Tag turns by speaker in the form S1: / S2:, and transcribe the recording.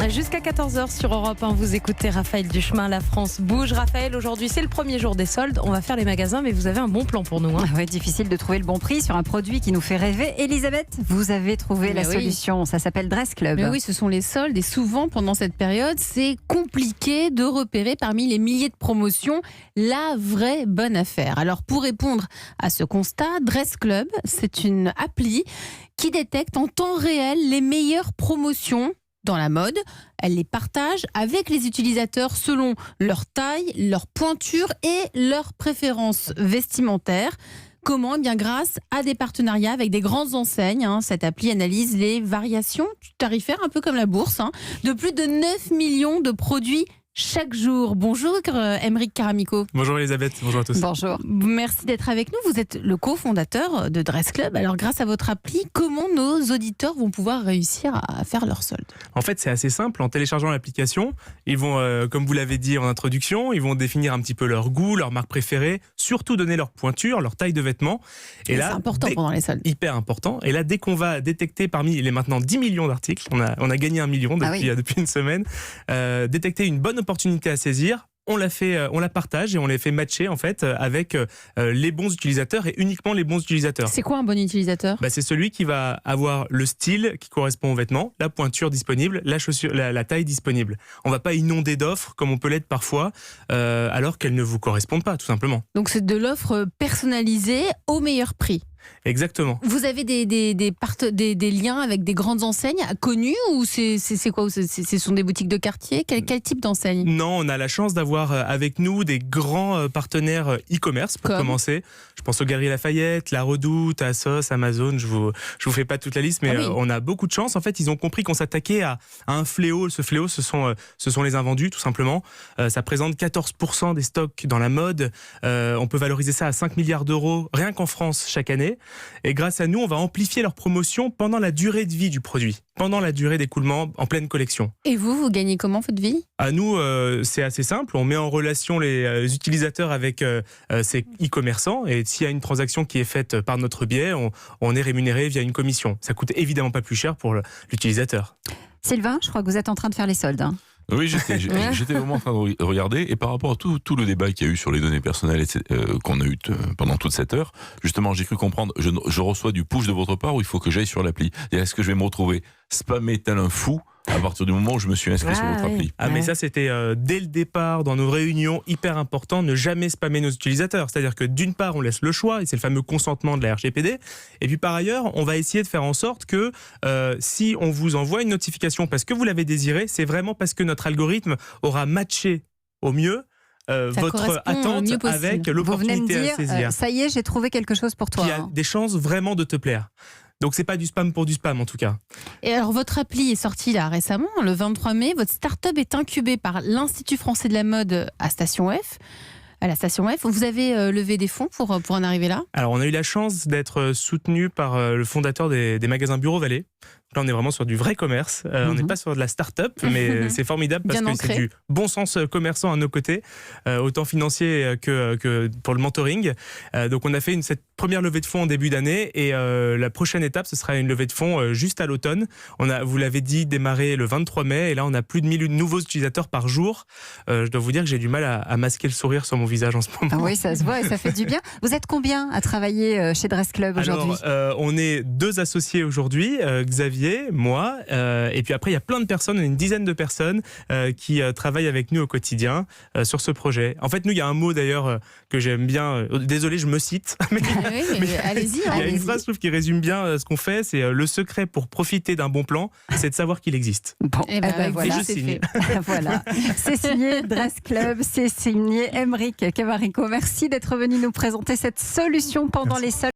S1: Jusqu'à 14h sur Europe 1, vous écoutez Raphaël Duchemin, La France bouge. Raphaël, aujourd'hui c'est le premier jour des soldes, on va faire les magasins, mais vous avez un bon plan pour nous.
S2: Ouais, difficile de trouver le bon prix sur un produit qui nous fait rêver. Elisabeth, vous avez trouvé la solution, ça s'appelle Dress Club.
S3: Mais oui, ce sont les soldes et souvent pendant cette période, c'est compliqué de repérer parmi les milliers de promotions la vraie bonne affaire. Alors pour répondre à ce constat, Dress Club, c'est une appli qui détecte en temps réel les meilleures promotions dans la mode. Elle les partage avec les utilisateurs selon leur taille, leur pointure et leurs préférences vestimentaires. Comment ? Eh bien, grâce à des partenariats avec des grandes enseignes. Cette appli analyse les variations tarifaires, un peu comme la bourse, de plus de 9 millions de produits chaque jour. Bonjour Aymeric Karamico.
S4: Bonjour Elisabeth, bonjour à tous.
S2: Bonjour.
S3: Merci d'être avec nous. Vous êtes le cofondateur de Dress Club. Alors grâce à votre appli, comment nos auditeurs vont pouvoir réussir à faire leur solde ?
S4: En fait, c'est assez simple. En téléchargeant l'application, ils vont, comme vous l'avez dit en introduction, ils vont définir un petit peu leur goût, leur marque préférée, surtout donner leur pointure, leur taille de vêtements.
S3: Et là, c'est important pendant les soldes.
S4: Hyper important. Et là, dès qu'on va détecter parmi les maintenant 10 millions d'articles, on a gagné 1 million depuis une semaine, détecter une bonne opportunité à saisir, on la partage et on les fait matcher en fait avec les bons utilisateurs et uniquement les bons utilisateurs.
S3: C'est quoi un bon utilisateur ?
S4: C'est celui qui va avoir le style qui correspond aux vêtements, la pointure disponible, la taille disponible. On ne va pas inonder d'offres comme on peut l'être parfois alors qu'elles ne vous correspondent pas tout simplement.
S3: Donc c'est de l'offre personnalisée au meilleur prix.
S4: Exactement.
S3: Vous avez des liens avec des grandes enseignes connues ou c'est quoi ? Ce sont des boutiques de quartier ? Quel type d'enseigne ?
S4: Non, on a la chance d'avoir avec nous des grands partenaires e-commerce pour commencer. Je pense aux Galeries Lafayette, La Redoute, Asos, Amazon. Je vous fais pas toute la liste, mais on a beaucoup de chance. En fait, ils ont compris qu'on s'attaquait à un fléau. Ce fléau, ce sont les invendus, tout simplement. Ça présente 14% des stocks dans la mode. On peut valoriser ça à 5 milliards d'euros rien qu'en France chaque année. Et grâce à nous, on va amplifier leur promotion pendant la durée de vie du produit, pendant la durée d'écoulement en pleine collection.
S3: Et vous gagnez comment votre vie ?
S4: À nous, c'est assez simple. On met en relation les utilisateurs avec ces e-commerçants et s'il y a une transaction qui est faite par notre biais, on est rémunéré via une commission. Ça coûte évidemment pas plus cher pour l'utilisateur.
S2: Sylvain, je crois que vous êtes en train de faire les soldes.
S5: Oui, j'étais vraiment en train de regarder, et par rapport à tout le débat qu'il y a eu sur les données personnelles qu'on a eu pendant toute cette heure, justement j'ai cru comprendre, je reçois du push de votre part où il faut que j'aille sur l'appli. Et est-ce que je vais me retrouver spammé tel un fou à partir du moment où je me suis inscrit sur votre appli?
S4: Mais ça c'était dès le départ dans nos réunions, hyper important, ne jamais spammer nos utilisateurs. C'est-à-dire que d'une part on laisse le choix, et c'est le fameux consentement de la RGPD, et puis par ailleurs on va essayer de faire en sorte que si on vous envoie une notification parce que vous l'avez désiré, c'est vraiment parce que notre algorithme aura matché au mieux votre attente avec l'opportunité à saisir.
S2: Ça y est, j'ai trouvé quelque chose pour toi.
S4: Qui a des chances vraiment de te plaire. Donc c'est pas du spam pour du spam en tout cas.
S3: Et alors votre appli est sortie là récemment, le 23 mai. Votre start-up est incubée par l'Institut français de la mode à la Station F. Vous avez levé des fonds pour en arriver là ?
S4: Alors on a eu la chance d'être soutenu par le fondateur des magasins Bureau Vallée. Là, on est vraiment sur du vrai commerce. On n'est pas sur de la start-up, mais c'est formidable parce que c'est du bon sens commerçant à nos côtés, autant financier que pour le mentoring. Donc, on a fait cette première levée de fonds en début d'année et la prochaine étape, ce sera une levée de fonds juste à l'automne. Vous l'avez dit, démarré le 23 mai et là, on a plus de 1000 nouveaux utilisateurs par jour. Je dois vous dire que j'ai du mal à masquer le sourire sur mon visage en ce moment.
S2: Ah oui, ça se voit et ça fait du bien. Vous êtes combien à travailler chez Dress Club aujourd'hui ?
S4: Alors, on est 2 associés aujourd'hui, Xavier, moi, et puis après il y a plein de personnes, une dizaine de personnes qui travaillent avec nous au quotidien sur ce projet. En fait, nous, il y a un mot d'ailleurs que j'aime bien, désolé, je me cite, mais
S3: allez-y.
S4: Il y a une phrase, je trouve, qui résume bien ce qu'on fait, c'est le secret pour profiter d'un bon plan, c'est de savoir qu'il existe.
S2: Bon, voilà,
S4: je signe.
S2: Voilà. C'est signé Dress Club, c'est signé Aymeric Karamico. Merci d'être venu nous présenter cette solution pendant les soldes.